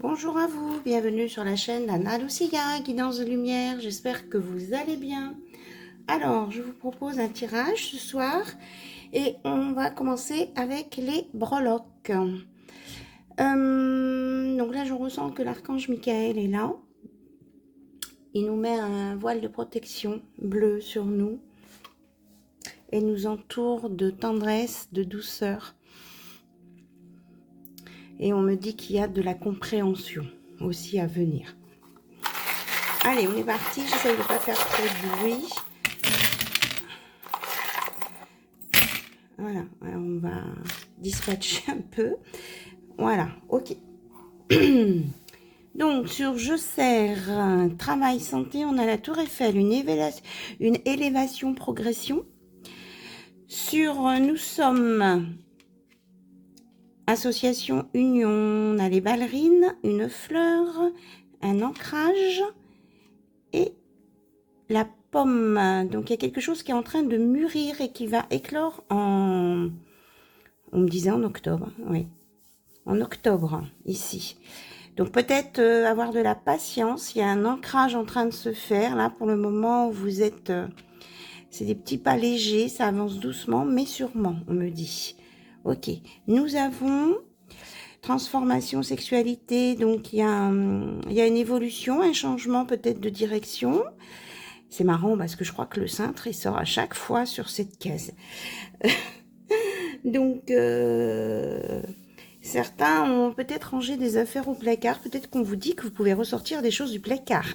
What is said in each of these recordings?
Bonjour à vous, bienvenue sur la chaîne d'Anna Lucia, Guidance de Lumière, j'espère que vous allez bien. Alors, je vous propose un tirage ce soir et on va commencer avec les breloques. Donc là, je ressens que l'archange Michael est là. Il nous met un voile de protection bleu sur nous et nous entoure de tendresse, de douceur. Et on me dit qu'il y a de la compréhension aussi à venir. Allez, on est parti. J'essaye de ne pas faire trop de bruit. Voilà, alors on va dispatcher un peu. Voilà, ok. Donc, sur Je sers, travail, santé, on a la Tour Eiffel, une élévation, progression. Sur Nous sommes, association, union, on a les ballerines, une fleur, un ancrage et la pomme. Donc, il y a quelque chose qui est en train de mûrir et qui va éclore en... On me disait en octobre, oui. En octobre, ici. Donc, peut-être avoir de la patience. Il y a un ancrage en train de se faire. Là, pour le moment, vous êtes... c'est des petits pas légers. Ça avance doucement, mais sûrement, on me dit. Ok. Nous avons... transformation, sexualité. Donc, il y a une évolution, un changement peut-être de direction. C'est marrant parce que je crois que le cintre, il sort à chaque fois sur cette case. Donc, certains ont peut-être rangé des affaires au placard. Peut-être qu'on vous dit que vous pouvez ressortir des choses du placard.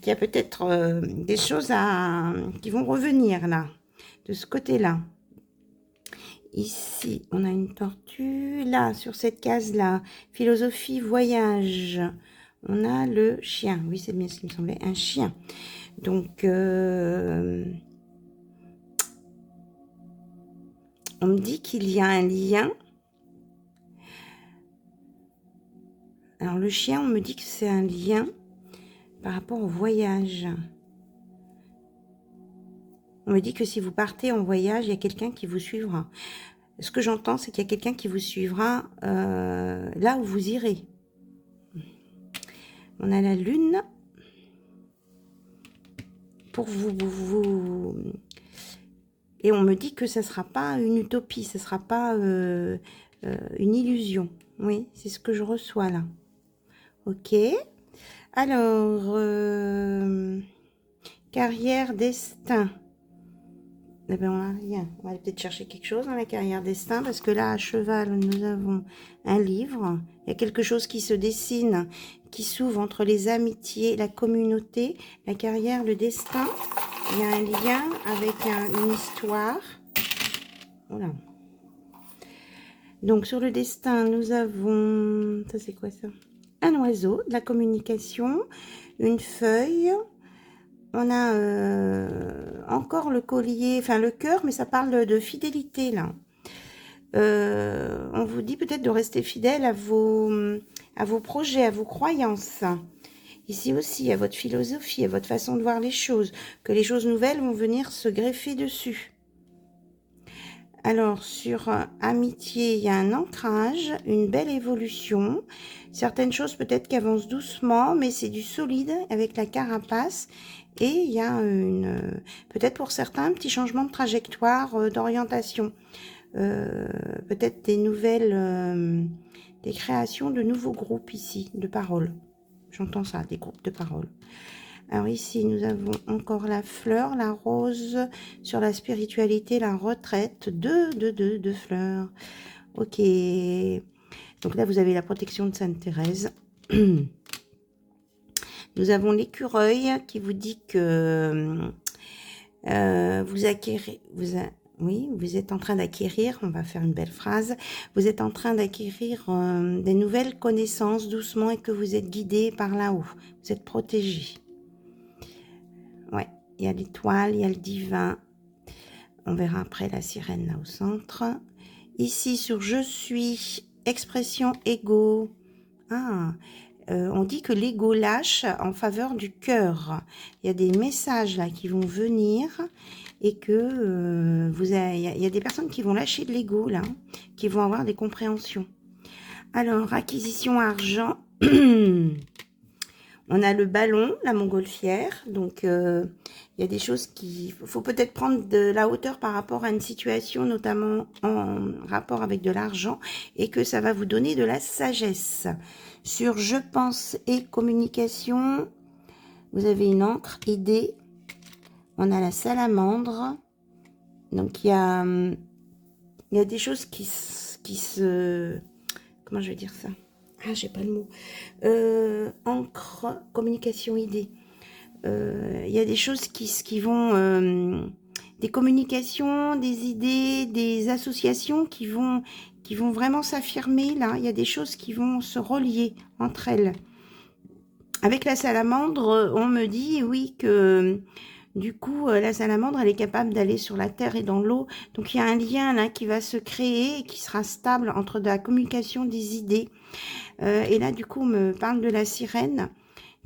Qu'il y a peut-être des choses qui vont revenir là, de ce côté-là. Ici, on a une tortue. Là, sur cette case-là, philosophie, voyage. On a le chien. Oui, c'est bien ce qui me semblait, un chien. Donc, on me dit qu'il y a un lien. Alors, le chien, on me dit que c'est un lien par rapport au voyage. On me dit que si vous partez en voyage, il y a quelqu'un qui vous suivra. Ce que j'entends, c'est qu'il y a quelqu'un qui vous suivra là où vous irez. On a la lune. Pour vous... Et on me dit que ça ne sera pas une utopie, ça ne sera pas une illusion. Oui, c'est ce que je reçois là. Ok. Alors, carrière, destin. Eh bien, on n'a rien. On va peut-être chercher quelque chose dans la carrière destin, parce que là, à cheval, nous avons un livre. Il y a quelque chose qui se dessine, qui s'ouvre entre les amitiés, la communauté, la carrière, le destin. Il y a un lien avec une histoire. Voilà. Donc, sur le destin, nous avons... Ça, c'est quoi ça? Un oiseau, de la communication, une feuille. On a encore le collier, enfin le cœur, mais ça parle de fidélité, là. On vous dit peut-être de rester fidèle à vos projets, à vos croyances. Ici aussi, à votre philosophie, à votre façon de voir les choses, que les choses nouvelles vont venir se greffer dessus. Alors, sur amitié, il y a un ancrage, une belle évolution. Certaines choses peut-être qui avancent doucement, mais c'est du solide avec la carapace. Et il y a peut-être pour certains, un petit changement de trajectoire, d'orientation. Peut-être des nouvelles, des créations de nouveaux groupes ici, de paroles. J'entends ça, des groupes de paroles. Alors ici, nous avons encore la fleur, la rose, sur la spiritualité, la retraite, deux fleurs. Ok. Donc là, vous avez la protection de Sainte Thérèse. Nous avons l'écureuil qui vous dit que vous êtes en train d'acquérir, on va faire une belle phrase, vous êtes en train d'acquérir des nouvelles connaissances doucement et que vous êtes guidé par là-haut. Vous êtes protégé. Ouais, il y a l'étoile, il y a le divin. On verra après la sirène là au centre. Ici sur je suis, expression ego. On dit que l'ego lâche en faveur du cœur. Il y a des messages là qui vont venir et que il y a des personnes qui vont lâcher de l'ego là, qui vont avoir des compréhensions. Alors, acquisition argent, On a le ballon, la montgolfière, donc il y a des choses qui... faut peut-être prendre de la hauteur par rapport à une situation, notamment en rapport avec de l'argent, et que ça va vous donner de la sagesse. Sur je pense et communication, vous avez une encre, idée, on a la salamandre, donc il y a des choses qui se... Comment je vais dire ça? Ah, j'ai pas le mot. Encre, communication, idée. Il y a des choses qui vont... des communications, des idées, des associations qui vont vraiment s'affirmer, là. Il y a des choses qui vont se relier entre elles. Avec la salamandre, on me dit, oui, que... Du coup, la salamandre, elle est capable d'aller sur la terre et dans l'eau. Donc, il y a un lien là qui va se créer et qui sera stable entre de la communication des idées. Et là, du coup, on me parle de la sirène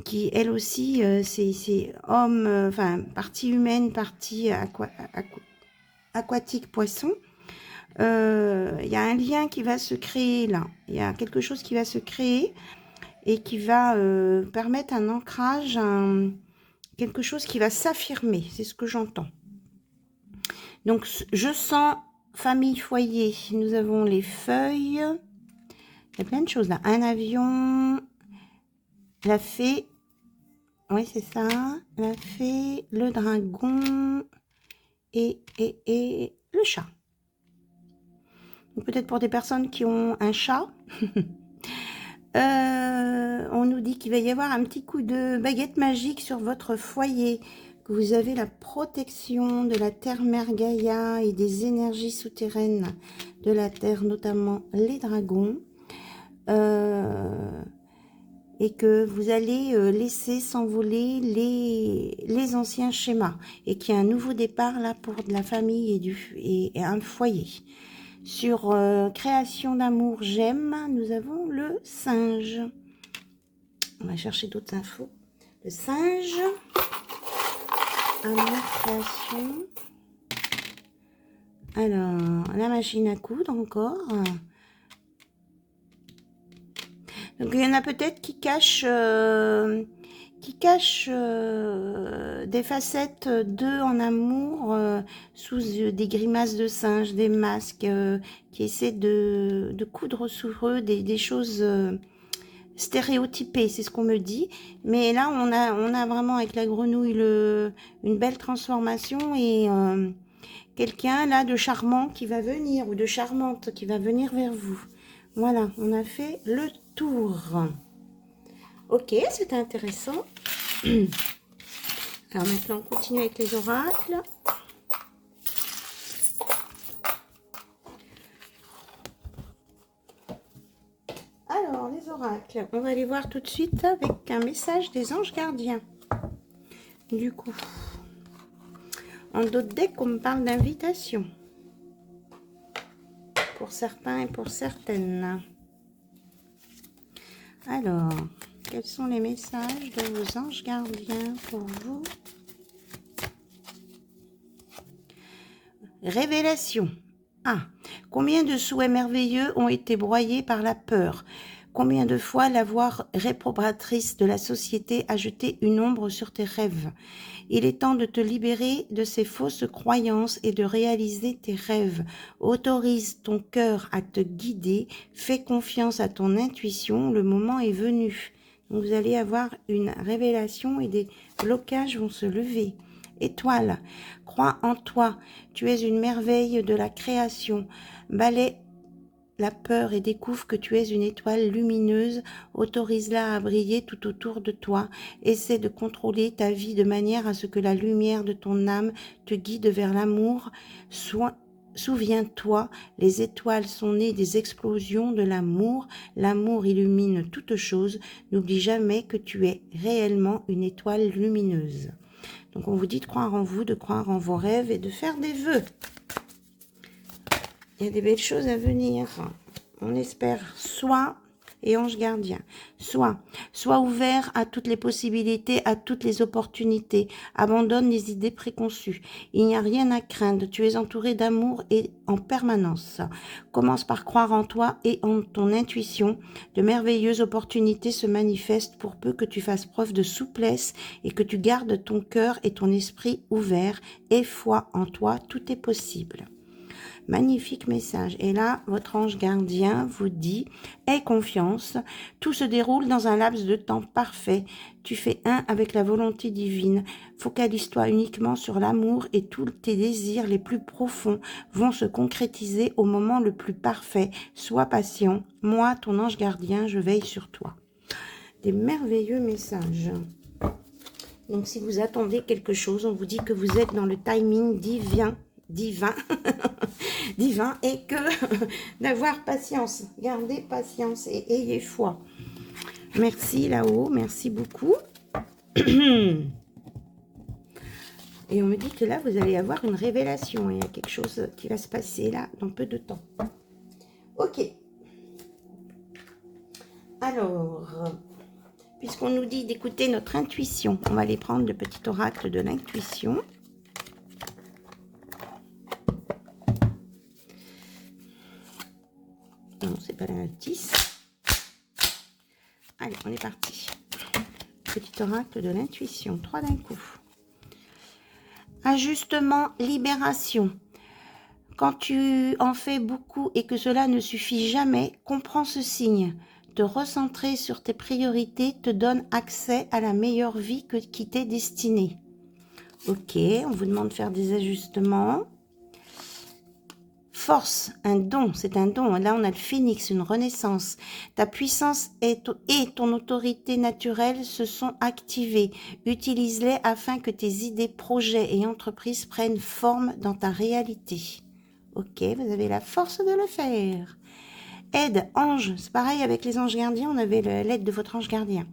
qui, elle aussi, c'est homme, enfin, partie humaine, partie aquatique, poisson. Il y a un lien qui va se créer là. Il y a quelque chose qui va se créer et qui va permettre un ancrage, quelque chose qui va s'affirmer, c'est ce que j'entends. Donc, je sens famille, foyer. Nous avons les feuilles. Il y a plein de choses là. Un avion, la fée. Oui, c'est ça. La fée, le dragon et le chat. Peut-être pour des personnes qui ont un chat. On nous dit qu'il va y avoir un petit coup de baguette magique sur votre foyer, que vous avez la protection de la terre-mère Gaïa et des énergies souterraines de la terre, notamment les dragons, et que vous allez laisser s'envoler les anciens schémas, et qu'il y a un nouveau départ là pour de la famille et un foyer. Sur création d'amour, j'aime, nous avons le singe. On va chercher d'autres infos. Le singe, amour, création. Alors, la machine à coudre encore. Donc, il y en a peut-être qui cachent, des facettes d'eux en amour sous des grimaces de singe, des masques, qui essaient de coudre sur eux des choses stéréotypées, c'est ce qu'on me dit. Mais là, on a vraiment avec la grenouille une belle transformation et quelqu'un là de charmant qui va venir, ou de charmante qui va venir vers vous. Voilà, on a fait le tour. Ok, c'était intéressant. Alors maintenant, on continue avec les oracles. Alors, les oracles, on va les voir tout de suite avec un message des anges gardiens. Du coup, en d'autres decks, on me parle d'invitation. Pour certains et pour certaines. Alors, quels sont les messages de vos anges gardiens pour vous? Révélation. Ah, combien de souhaits merveilleux ont été broyés par la peur? Combien de fois la voix réprobatrice de la société a jeté une ombre sur tes rêves? Il est temps de te libérer de ces fausses croyances et de réaliser tes rêves. Autorise ton cœur à te guider, fais confiance à ton intuition, le moment est venu. Donc vous allez avoir une révélation et des blocages vont se lever. Étoile, crois en toi, tu es une merveille de la création. Balaie la peur et découvre que tu es une étoile lumineuse, autorise-la à briller tout autour de toi. Essaie de contrôler ta vie de manière à ce que la lumière de ton âme te guide vers l'amour. Souviens-toi, les étoiles sont nées des explosions de l'amour. L'amour illumine toute chose. N'oublie jamais que tu es réellement une étoile lumineuse. Donc on vous dit de croire en vous, de croire en vos rêves et de faire des vœux. Il y a des belles choses à venir. On espère soit et ange gardien. Sois ouvert à toutes les possibilités, à toutes les opportunités. Abandonne les idées préconçues. Il n'y a rien à craindre. Tu es entouré d'amour et en permanence. Commence par croire en toi et en ton intuition. De merveilleuses opportunités se manifestent pour peu que tu fasses preuve de souplesse et que tu gardes ton cœur et ton esprit ouverts. Aie foi en toi, tout est possible. Magnifique message. Et là, votre ange gardien vous dit, aie confiance, tout se déroule dans un laps de temps parfait. Tu fais un avec la volonté divine. Focalise-toi uniquement sur l'amour et tous tes désirs les plus profonds vont se concrétiser au moment le plus parfait. Sois patient. Moi, ton ange gardien, je veille sur toi. Des merveilleux messages. Donc, si vous attendez quelque chose, on vous dit que vous êtes dans le timing divin, divin et que d'avoir patience, gardez patience et ayez foi. Merci là-haut, merci beaucoup. Et on me dit que là, vous allez avoir une révélation. Il y a quelque chose qui va se passer là dans peu de temps. Ok. Alors, puisqu'on nous dit d'écouter notre intuition, on va aller prendre le petit oracle de l'intuition. Non, c'est pas la notice. Allez, on est parti. Petit oracle de l'intuition, 3 d'un coup. Ajustement, libération. Quand tu en fais beaucoup et que cela ne suffit jamais, comprends ce signe. Te recentrer sur tes priorités te donne accès à la meilleure vie qui t'est destinée. Ok, on vous demande de faire des ajustements. Force, un don, c'est un don. Là, on a le phénix, une renaissance. Ta puissance et ton autorité naturelle se sont activées. Utilise-les afin que tes idées, projets et entreprises prennent forme dans ta réalité. Ok, vous avez la force de le faire. Aide, ange, c'est pareil avec les anges gardiens, on avait l'aide de votre ange gardien.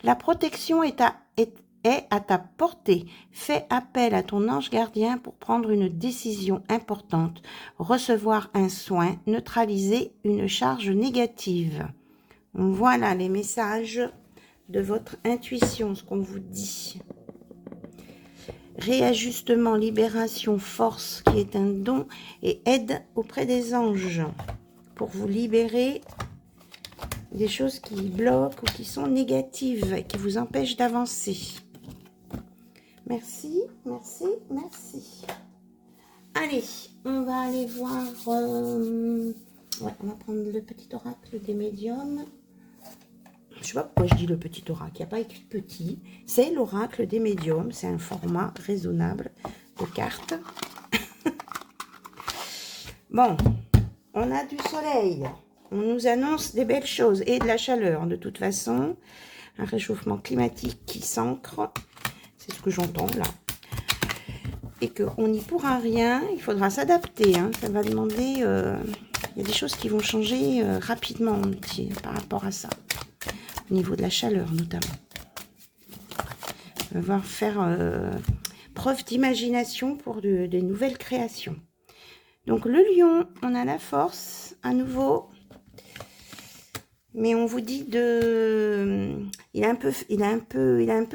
La protection est à ta portée. Fais appel à ton ange gardien pour prendre une décision importante, recevoir un soin, neutraliser une charge négative. Voilà les messages de votre intuition, ce qu'on vous dit. Réajustement, libération, force, qui est un don, et aide auprès des anges pour vous libérer des choses qui bloquent ou qui sont négatives et qui vous empêchent d'avancer. Merci, merci, merci. Allez, on va aller voir... Ouais, on va prendre le petit oracle des médiums. Je sais pas pourquoi je dis le petit oracle. Il n'y a pas écrit petit. C'est l'oracle des médiums. C'est un format raisonnable de cartes. Bon, on a du soleil. On nous annonce des belles choses et de la chaleur. De toute façon, un réchauffement climatique qui s'ancre. C'est ce que j'entends là. Et qu'on n'y pourra rien. Il faudra s'adapter. Hein. Ça va demander... il y a des choses qui vont changer rapidement par rapport à ça. Au niveau de la chaleur notamment. On va devoir faire preuve d'imagination pour des nouvelles créations. Donc le lion, on a la force à nouveau. Mais on vous dit il a un peu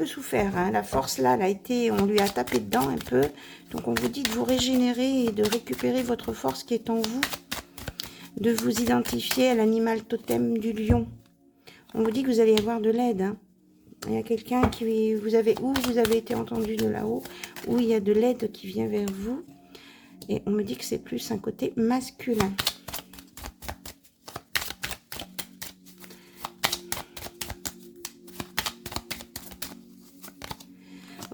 souffert. Hein. La force là, on lui a tapé dedans un peu. Donc on vous dit de vous régénérer et de récupérer votre force qui est en vous. De vous identifier à l'animal totem du lion. On vous dit que vous allez avoir de l'aide. Hein. Il y a quelqu'un qui vous avez été entendu de là-haut, ou il y a de l'aide qui vient vers vous. Et on me dit que c'est plus un côté masculin.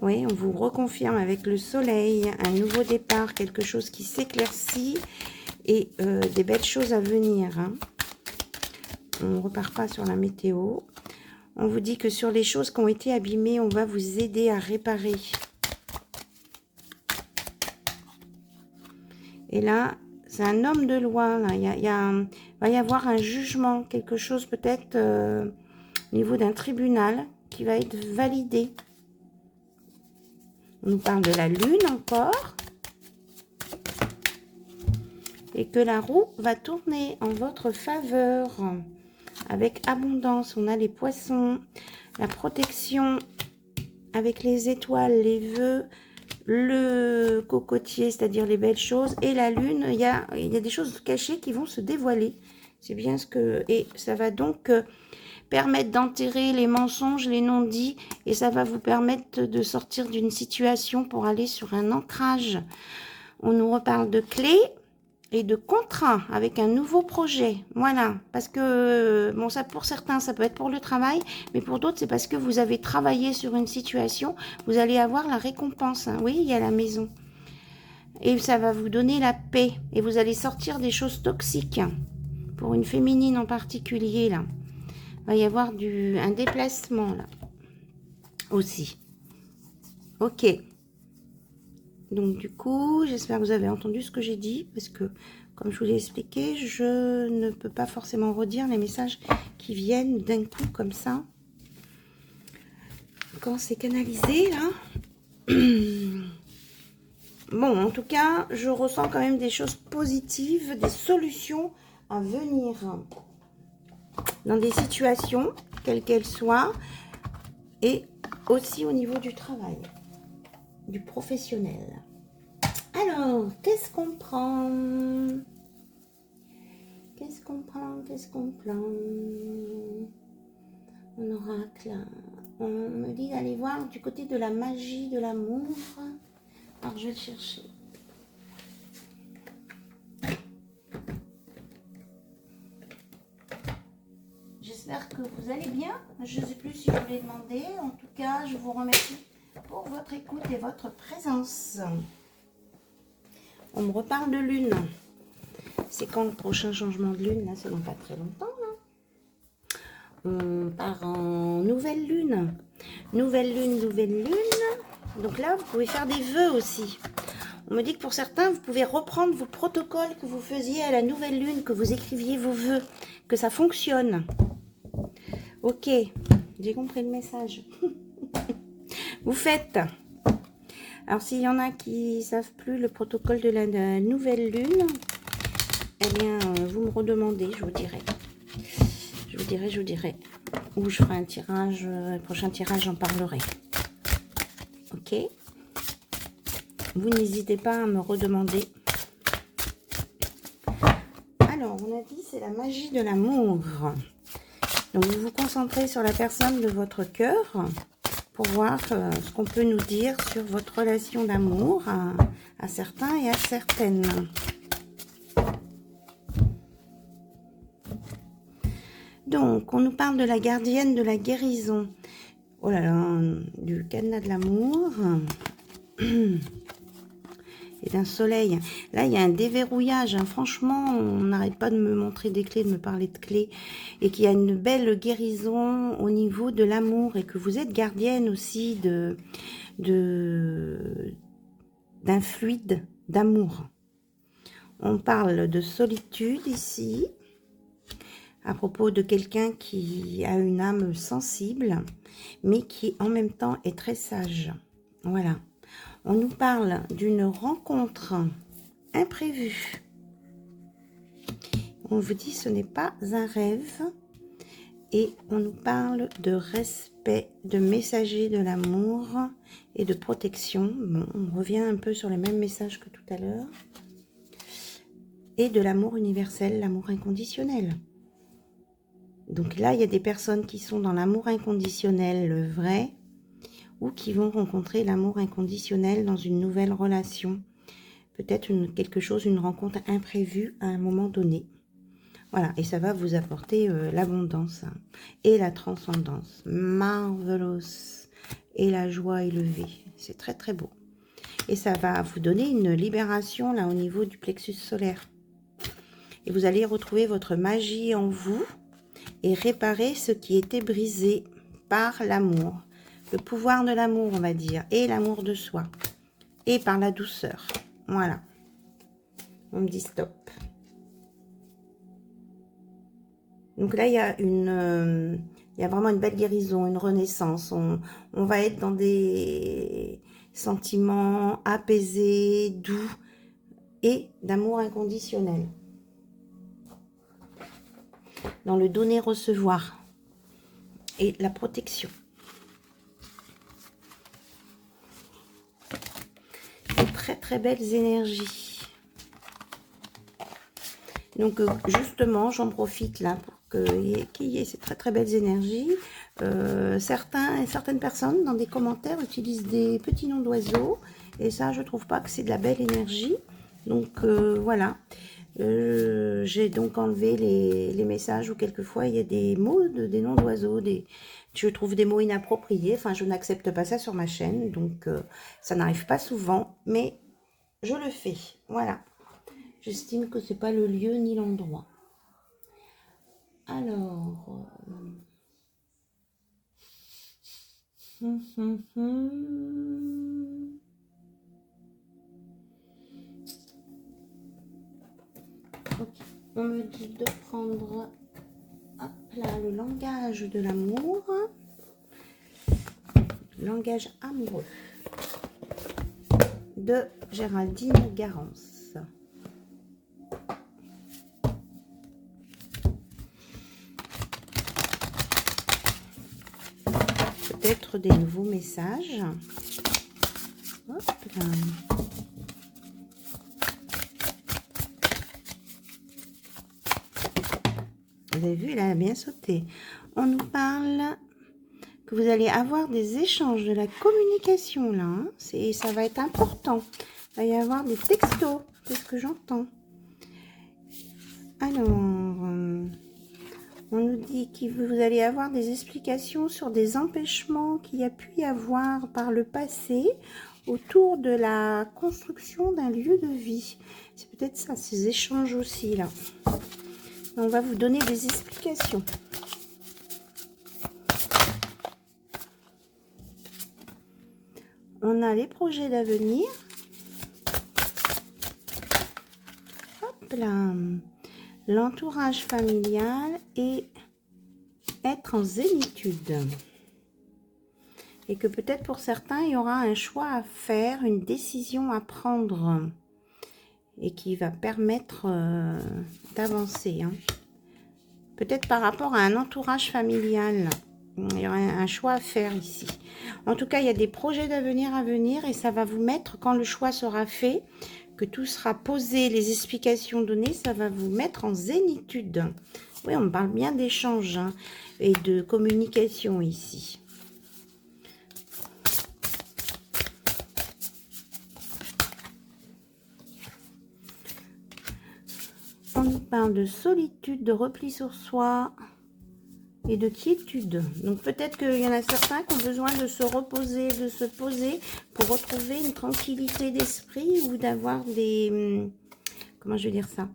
Oui, on vous reconfirme avec le soleil, un nouveau départ, quelque chose qui s'éclaircit et des belles choses à venir. Hein. On ne repart pas sur la météo. On vous dit que sur les choses qui ont été abîmées, on va vous aider à réparer. Et là, c'est un homme de loi. Là. Il va y avoir un jugement, quelque chose peut-être au niveau d'un tribunal qui va être validé. On nous parle de la lune encore. Et que la roue va tourner en votre faveur. avec abondance. On a les poissons, la protection avec les étoiles, les vœux, le cocotier, c'est-à-dire les belles choses, et la lune. Il y a des choses cachées qui vont se dévoiler. C'est bien ce que... Et ça va donc permettre d'enterrer les mensonges, les non-dits, et ça va vous permettre de sortir d'une situation pour aller sur un ancrage. On nous reparle de clés et de contrat avec un nouveau projet. Voilà, parce que, bon, ça pour certains, ça peut être pour le travail, mais pour d'autres, c'est parce que vous avez travaillé sur une situation, vous allez avoir la récompense. Hein. Oui, il y a la maison. Et ça va vous donner la paix. Et vous allez sortir des choses toxiques. Pour une féminine en particulier, là. Il va y avoir un déplacement, là. Aussi. Ok. Donc, du coup, j'espère que vous avez entendu ce que j'ai dit. Parce que, comme je vous l'ai expliqué, je ne peux pas forcément redire les messages qui viennent d'un coup, comme ça. Quand c'est canalisé, là. Bon, en tout cas, je ressens quand même des choses positives, des solutions à venir dans des situations, quelles qu'elles soient, et aussi au niveau du travail, du professionnel. Alors, qu'est-ce qu'on prend? Qu'est-ce qu'on prend? Qu'est-ce qu'on prend? Un oracle. On me dit d'aller voir du côté de la magie de l'amour. Alors, je vais le chercher. J'espère que vous allez bien. Je ne sais plus si je vous l'ai demandé. En tout cas, je vous remercie pour votre écoute et votre présence. On me reparle de lune. C'est quand le prochain changement de lune? Là, c'est dans pas très longtemps. Là. On part en nouvelle lune. Nouvelle lune, nouvelle lune. Donc là, vous pouvez faire des vœux aussi. On me dit que pour certains, vous pouvez reprendre vos protocoles que vous faisiez à la nouvelle lune, que vous écriviez vos vœux, que ça fonctionne. Ok, j'ai compris le message. Vous faites. Alors, s'il y en a qui ne savent plus le protocole de la nouvelle lune, eh bien, vous me redemandez, je vous dirai. Je vous dirai. Ou je ferai un tirage, le prochain tirage, j'en parlerai. Ok. Vous n'hésitez pas à me redemander. Alors, on a dit c'est la magie de l'amour. Donc, vous vous concentrez sur la personne de votre cœur pour voir ce qu'on peut nous dire sur votre relation d'amour à certains et à certaines. Donc, on nous parle de la gardienne de la guérison. Oh là là, du cadenas de l'amour. Et d'un soleil. Là, il y a un déverrouillage. Hein. Franchement, on n'arrête pas de me montrer des clés, de me parler de clés. Et qu'il y a une belle guérison au niveau de l'amour. Et que vous êtes gardienne aussi d'un fluide d'amour. On parle de solitude ici. À propos de quelqu'un qui a une âme sensible. Mais qui en même temps est très sage. Voilà. On nous parle d'une rencontre imprévue. On vous dit ce n'est pas un rêve. Et on nous parle de respect, de messager de l'amour et de protection. Bon, on revient un peu sur les mêmes messages que tout à l'heure. Et de l'amour universel, l'amour inconditionnel. Donc là, il y a des personnes qui sont dans l'amour inconditionnel, le vrai, ou qui vont rencontrer l'amour inconditionnel dans une nouvelle relation. Peut-être quelque chose, une rencontre imprévue à un moment donné. Voilà, et ça va vous apporter l'abondance hein, et la transcendance. Marvelous. Et la joie élevée. C'est très très beau. Et ça va vous donner une libération là au niveau du plexus solaire. Et vous allez retrouver votre magie en vous et réparer ce qui était brisé par l'amour. Le pouvoir de l'amour, on va dire, et l'amour de soi. Et par la douceur. Voilà. On me dit stop. Donc là, il y a vraiment une belle guérison, une renaissance. On va être dans des sentiments apaisés, doux et d'amour inconditionnel. dans le donner-recevoir et la protection. De très très belles énergies. Donc justement, j'en profite là pour qu'il y ait ces très très belles énergies. Certaines personnes dans des commentaires utilisent des petits noms d'oiseaux et ça je trouve pas que c'est de la belle énergie. Donc voilà, j'ai donc enlevé les messages où quelquefois il y a des mots, des noms d'oiseaux, je trouve des mots inappropriés. Enfin, je n'accepte pas ça sur ma chaîne, donc ça n'arrive pas souvent, mais je le fais. Voilà, j'estime que c'est pas le lieu ni l'endroit. Alors, ok, on me dit de prendre hop là, le langage de l'amour, langage amoureux de Géraldine Garance. Peut-être des nouveaux messages. Hop là. Vous avez vu, elle a bien sauté. On nous parle que vous allez avoir des échanges, de la communication là. Hein. Ça va être important. Il va y avoir des textos, c'est ce que j'entends. Alors, on nous dit que vous allez avoir des explications sur des empêchements qu'il y a pu y avoir par le passé autour de la construction d'un lieu de vie. C'est peut-être ça, ces échanges aussi là. On va vous donner des explications. On a les projets d'avenir. Hop là. L'entourage familial et être en zénitude. Et que peut-être pour certains, il y aura un choix à faire, une décision à prendre. Et qui va permettre d'avancer. Hein. Peut-être par rapport à un entourage familial. Il y aura un choix à faire ici. En tout cas, il y a des projets d'avenir à venir et ça va vous mettre, quand le choix sera fait, que tout sera posé, les explications données, ça va vous mettre en zénitude. Oui, on me parle bien d'échange hein, et de communication ici. On nous parle de solitude, de repli sur soi et de quiétude. Donc peut-être qu'il y en a certains qui ont besoin de se reposer, de se poser pour retrouver une tranquillité d'esprit ou d'avoir des... Comment je vais dire ça?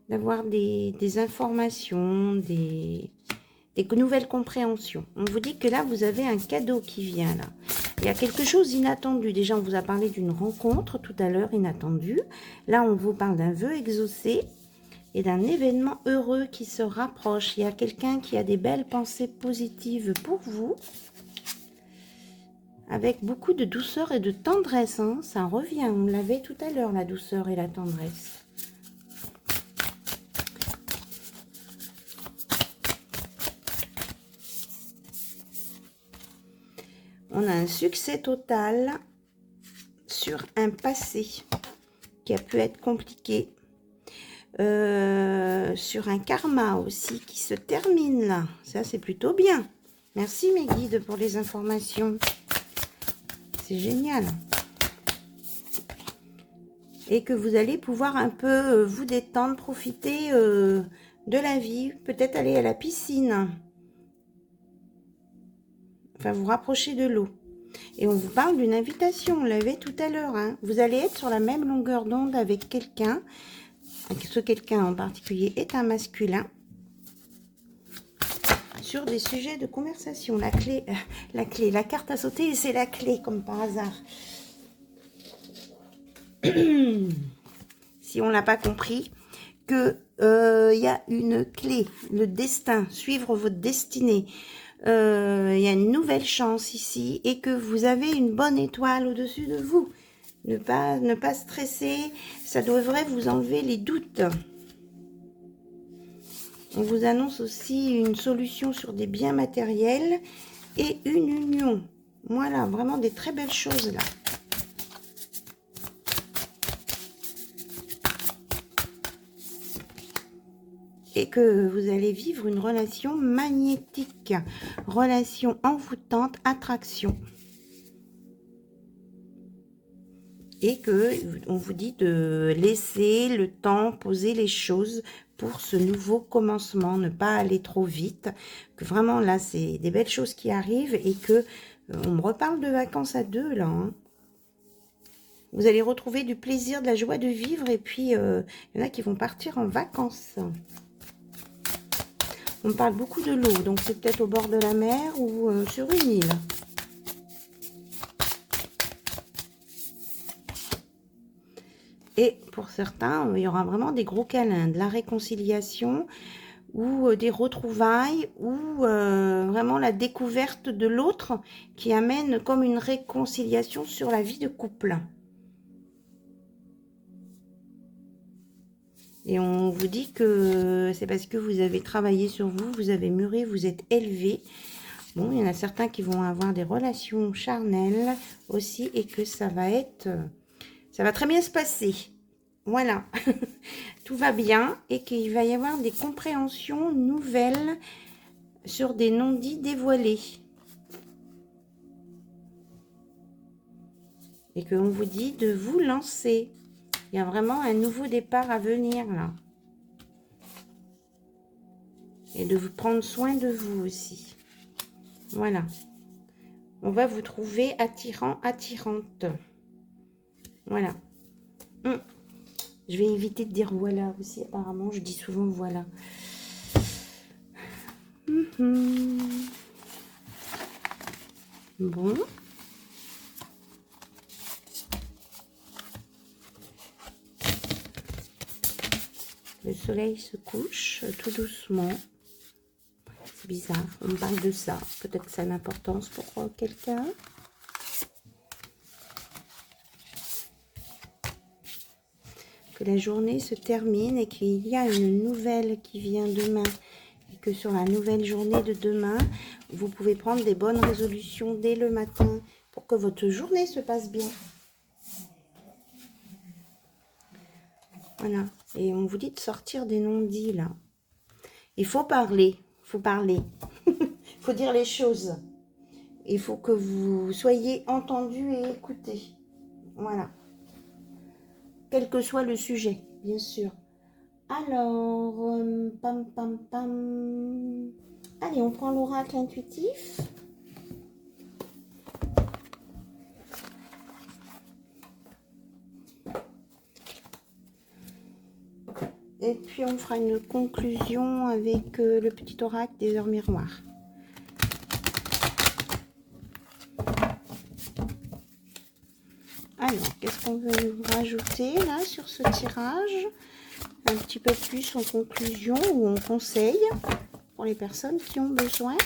D'avoir des informations, des nouvelles compréhensions. On vous dit que là, vous avez un cadeau qui vient là. Il y a quelque chose d'inattendu. Déjà, on vous a parlé d'une rencontre tout à l'heure inattendue. Là, on vous parle d'un vœu exaucé et d'un événement heureux qui se rapproche. Il y a quelqu'un qui a des belles pensées positives pour vous, avec beaucoup de douceur et de tendresse. Hein. Ça revient, on l'avait tout à l'heure, la douceur et la tendresse. On a un succès total sur un passé qui a pu être compliqué. Sur un karma aussi qui se termine là. Ça, c'est plutôt bien. Merci mes guides pour les informations. C'est génial. Et que vous allez pouvoir un peu vous détendre, profiter de la vie. Peut-être aller à la piscine. Enfin, vous rapprocher de l'eau. Et on vous parle d'une invitation. On l'avait tout à l'heure. Hein. Vous allez être sur la même longueur d'onde avec quelqu'un. Ce quelqu'un en particulier est un masculin. Sur des sujets de conversation. La carte à sauter, c'est la clé, comme par hasard. Si on l'a pas compris, que y a une clé, le destin, suivre votre destinée. Il y a une nouvelle chance ici et que vous avez une bonne étoile au-dessus de vous. Ne pas stresser, ça devrait vous enlever les doutes. On vous annonce aussi une solution sur des biens matériels et une union. Voilà, vraiment des très belles choses là. Et que vous allez vivre une relation magnétique, relation envoûtante, attraction. Et que on vous dit de laisser le temps poser les choses pour ce nouveau commencement, ne pas aller trop vite, que vraiment là c'est des belles choses qui arrivent et que on me reparle de vacances à deux là. Hein. Vous allez retrouver du plaisir, de la joie de vivre et puis il y en a qui vont partir en vacances. On me parle beaucoup de l'eau, donc c'est peut-être au bord de la mer ou sur une île. Et pour certains, il y aura vraiment des gros câlins, de la réconciliation ou des retrouvailles ou vraiment la découverte de l'autre qui amène comme une réconciliation sur la vie de couple. Et on vous dit que c'est parce que vous avez travaillé sur vous, vous avez mûri, vous êtes élevé. Bon, il y en a certains qui vont avoir des relations charnelles aussi et que ça va très bien se passer. Voilà, tout va bien et qu'il va y avoir des compréhensions nouvelles sur des non-dits dévoilés. Et qu'on vous dit de vous lancer. Il y a vraiment un nouveau départ à venir là. Et de vous prendre soin de vous aussi. Voilà. On va vous trouver attirant, attirante. Voilà. Je vais éviter de dire voilà aussi, apparemment. Je dis souvent voilà. Bon. Le soleil se couche tout doucement. C'est bizarre, on me parle de ça. Peut-être que ça a une importance pour quelqu'un. Que la journée se termine et qu'il y a une nouvelle qui vient demain. Et que sur la nouvelle journée de demain, vous pouvez prendre des bonnes résolutions dès le matin pour que votre journée se passe bien. Voilà. Et on vous dit de sortir des non-dits là. Il faut parler. Il faut parler. Il faut dire les choses. Il faut que vous soyez entendu et écouté. Voilà. Quel que soit le sujet, bien sûr. Alors, pam, pam, pam. Allez, on prend l'oracle intuitif. Et puis, on fera une conclusion avec le petit oracle des heures miroirs. Alors, qu'est-ce qu'on veut rajouter là sur ce tirage? Un petit peu plus en conclusion ou en conseil pour les personnes qui ont besoin.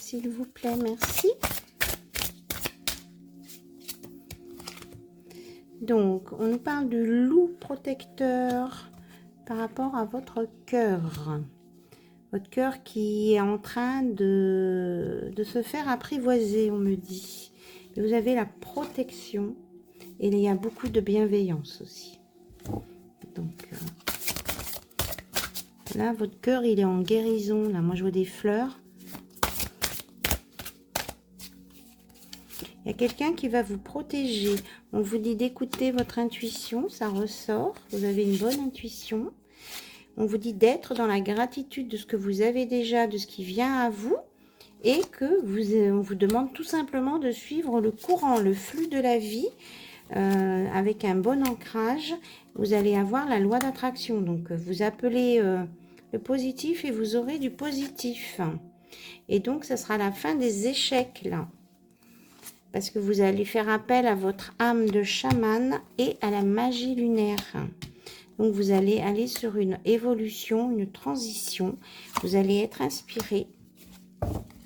S'il vous plaît, merci. Donc, on nous parle de loup protecteur par rapport à votre cœur. Votre cœur qui est en train de se faire apprivoiser, on me dit. Et vous avez la protection et il y a beaucoup de bienveillance aussi. Donc, là, votre cœur, il est en guérison. Là, moi, je vois des fleurs. Il y a quelqu'un qui va vous protéger. On vous dit d'écouter votre intuition, ça ressort. Vous avez une bonne intuition. On vous dit d'être dans la gratitude de ce que vous avez déjà, de ce qui vient à vous. Et que on vous demande tout simplement de suivre le courant, le flux de la vie. Avec un bon ancrage, vous allez avoir la loi d'attraction. Donc, vous appelez le positif et vous aurez du positif. Et donc, ça sera la fin des échecs, là. Parce que vous allez faire appel à votre âme de chaman et à la magie lunaire. Donc, vous allez aller sur une évolution, une transition. Vous allez être inspiré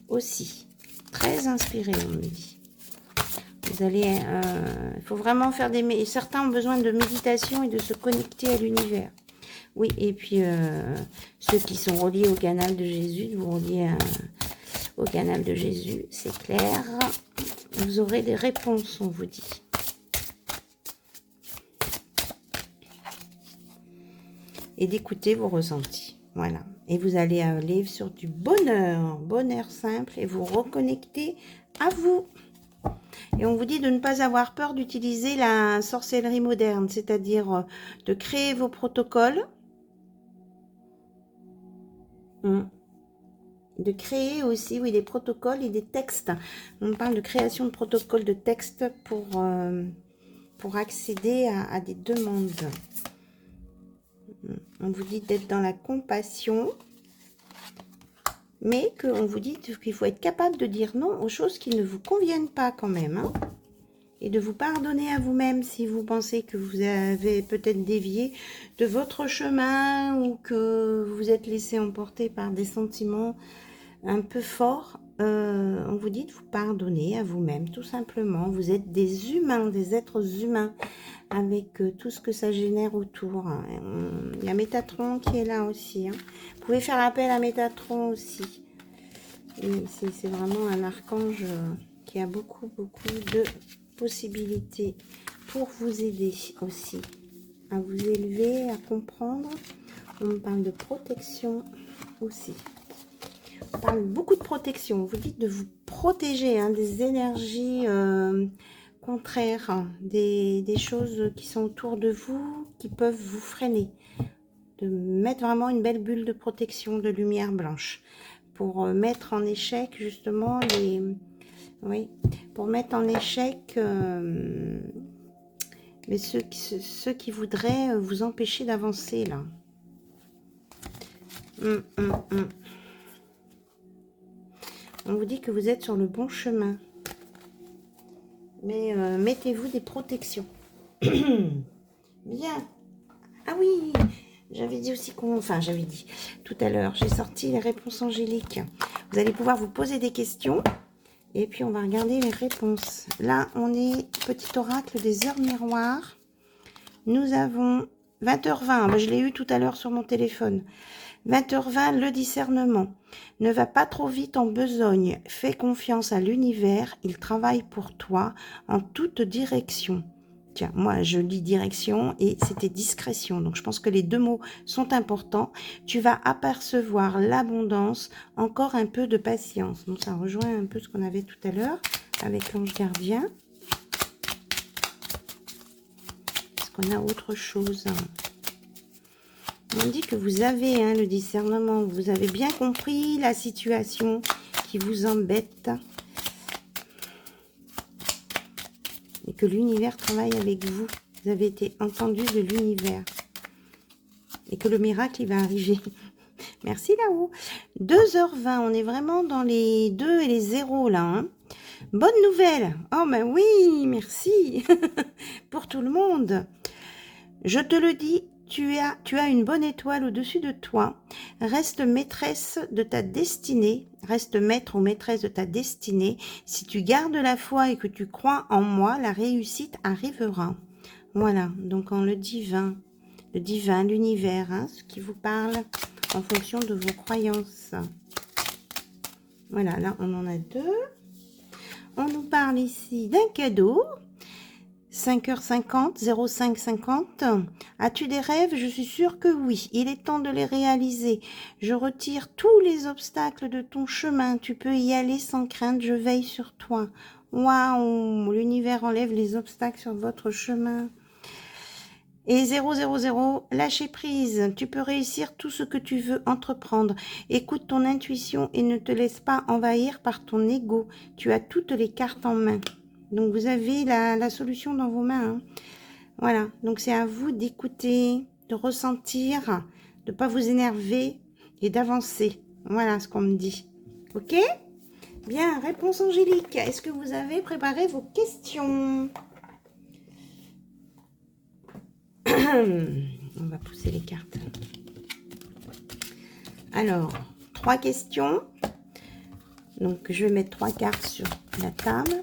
aussi. Très inspiré, on me dit. Vous allez, il faut vraiment faire certains ont besoin de méditation et de se connecter à l'univers. Oui, et puis ceux qui sont reliés au canal de Jésus, vous reliez au canal de Jésus, c'est clair. Vous aurez des réponses, on vous dit. Et d'écouter vos ressentis. Voilà. Et vous allez aller sur du bonheur, bonheur simple, et vous reconnecter à vous. Et on vous dit de ne pas avoir peur d'utiliser la sorcellerie moderne, c'est-à-dire de créer vos protocoles. De créer aussi, oui, des protocoles et des textes. On parle de création de protocoles de textes pour accéder à des demandes. On vous dit d'être dans la compassion, mais qu'on vous dit qu'il faut être capable de dire non aux choses qui ne vous conviennent pas quand même. Hein, et de vous pardonner à vous-même si vous pensez que vous avez peut-être dévié de votre chemin ou que vous vous êtes laissé emporter par des sentiments un peu forts. On vous dit de vous pardonner à vous-même, tout simplement. Vous êtes des humains, des êtres humains, avec tout ce que ça génère autour. Il y a Métatron qui est là aussi. Hein. Vous pouvez faire appel à Métatron aussi. C'est vraiment un archange qui a beaucoup de possibilités pour vous aider aussi à vous élever, à comprendre. On me parle de protection aussi. On parle beaucoup de protection. Vous dites de vous protéger hein, des énergies contraires, hein, des choses qui sont autour de vous, qui peuvent vous freiner. De mettre vraiment une belle bulle de protection, de lumière blanche. Pour mettre en échec justement les... Oui, pour mettre en échec mais ceux qui voudraient vous empêcher d'avancer là. On vous dit que vous êtes sur le bon chemin. Mais mettez-vous des protections. Bien. Ah oui, j'avais dit aussi qu'on... Enfin, j'avais dit tout à l'heure, j'ai sorti les réponses angéliques. Vous allez pouvoir vous poser des questions. Et puis, on va regarder les réponses. Là, on est petit oracle des heures miroirs. Nous avons 20h20. Je l'ai eu tout à l'heure sur mon téléphone. 20h20, le discernement. Ne va pas trop vite en besogne. Fais confiance à l'univers. Il travaille pour toi en toute direction. Tiens, moi, je lis direction et c'était discrétion. Donc, je pense que les deux mots sont importants. Tu vas apercevoir l'abondance, encore un peu de patience. Donc, ça rejoint un peu ce qu'on avait tout à l'heure avec l'ange gardien. Est-ce qu'on a autre chose? On dit que vous avez hein, le discernement. Vous avez bien compris la situation qui vous embête. Et que l'univers travaille avec vous. Vous avez été entendu de l'univers. Et que le miracle, il va arriver. Merci là-haut. 2h20, on est vraiment dans les 2 et les 0 là. Hein. Bonne nouvelle. Oh ben oui, merci. Pour tout le monde. Je te le dis, tu as une bonne étoile au-dessus de toi. Reste maîtresse de ta destinée. Reste maître ou maîtresse de ta destinée. Si tu gardes la foi et que tu crois en moi, la réussite arrivera. Voilà, donc en le divin, l'univers, hein, ce qui vous parle en fonction de vos croyances. Voilà, là on en a 2. On nous parle ici d'un cadeau. 5h50, 0550. As-tu des rêves? Je suis sûre que oui. Il est temps de les réaliser. Je retire tous les obstacles de ton chemin. Tu peux y aller sans crainte. Je veille sur toi. Waouh! L'univers enlève les obstacles sur votre chemin. Et 000, lâcher prise. Tu peux réussir tout ce que tu veux entreprendre. Écoute ton intuition et ne te laisse pas envahir par ton ego. Tu as toutes les cartes en main. Donc, vous avez la solution dans vos mains. Hein. Voilà. Donc, c'est à vous d'écouter, de ressentir, de ne pas vous énerver et d'avancer. Voilà ce qu'on me dit. OK? Bien, réponse angélique. Est-ce que vous avez préparé vos questions? On va pousser les cartes. Alors, 3 questions. Donc, je vais mettre 3 cartes sur la table.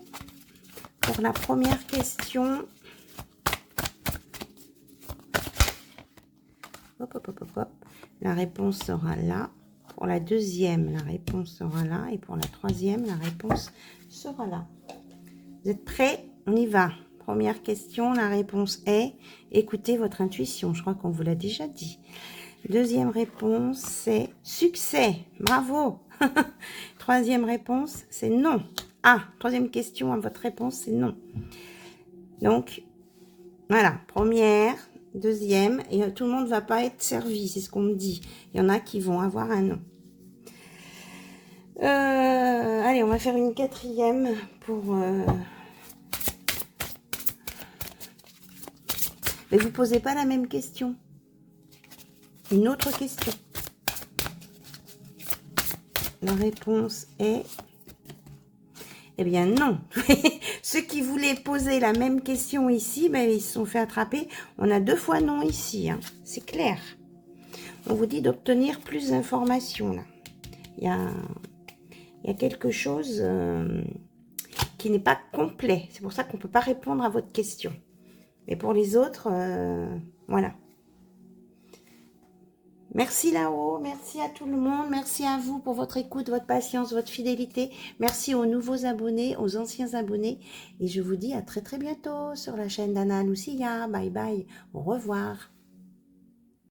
Pour la première question, Hop, hop, hop, hop, hop. La réponse sera là. Pour la deuxième, la réponse sera là. Et pour la troisième, la réponse sera là. Vous êtes prêts? On y va. Première question, la réponse est écoutez votre intuition. Je crois qu'on vous l'a déjà dit. Deuxième réponse, c'est succès. Bravo. Troisième réponse, c'est non. Ah, troisième question, votre réponse, c'est non. Donc, voilà. Première, deuxième, et tout le monde ne va pas être servi, c'est ce qu'on me dit. Il y en a qui vont avoir un non. Allez, on va faire une quatrième pour... Mais vous ne posez pas la même question. Une autre question. La réponse est... Eh bien, non. Ceux qui voulaient poser la même question ici, ben, ils se sont fait attraper. On a 2 fois non ici. Hein. C'est clair. On vous dit d'obtenir plus d'informations. Là. Il y a quelque chose qui n'est pas complet. C'est pour ça qu'on ne peut pas répondre à votre question. Mais pour les autres, voilà. Merci là-haut, merci à tout le monde, merci à vous pour votre écoute, votre patience, votre fidélité. Merci aux nouveaux abonnés, aux anciens abonnés. Et je vous dis à très très bientôt sur la chaîne d'Anna Lucia. Bye bye, au revoir.